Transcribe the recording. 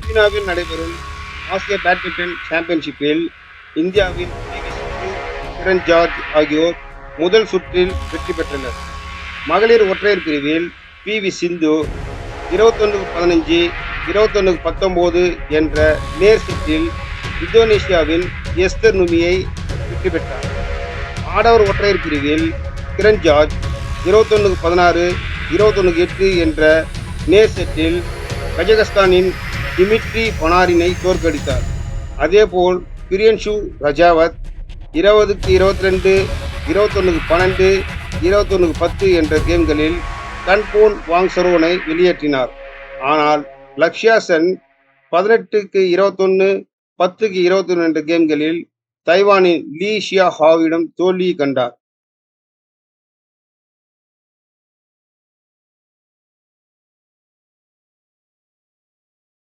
சீனாவில் நடைபெறும் ஆசிய பேட்மிண்டன் சாம்பியன்ஷிப்பில் இந்தியாவின் பி.வி. சிந்து, கிரண் ஜார்ஜ் ஆகியோர் முதல் சுற்றில் வெற்றி பெற்றனர். மகளிர் ஒற்றையர் பிரிவில் பி.வி. சிந்து 21-15, 21-19 என்ற நேர் செட்டில் இந்தோனேசியாவின் எஸ்தர் நுமியை வெற்றி பெற்றார். ஆடவர் ஒற்றையர் பிரிவில் கிரண் ஜார்ஜ் 21-16, 21-8 என்ற நேர் செட்டில் கஜகஸ்தானின் டிமிட்ரி பனாரினை தோற்கடித்தார். அதேபோல் பிரியன்ஷு ரஜாவத் 20-22, 21-12, 21-10 என்ற கேம்களில் கன்போன் வாங்சரோனை வெளியேற்றினார். ஆனால் லக்ஷ்யா சென் 18-21, 10-21 என்ற கேம்களில் தைவானின் லீ ஷியா ஹாவிடம் தோல்வி கண்டார்.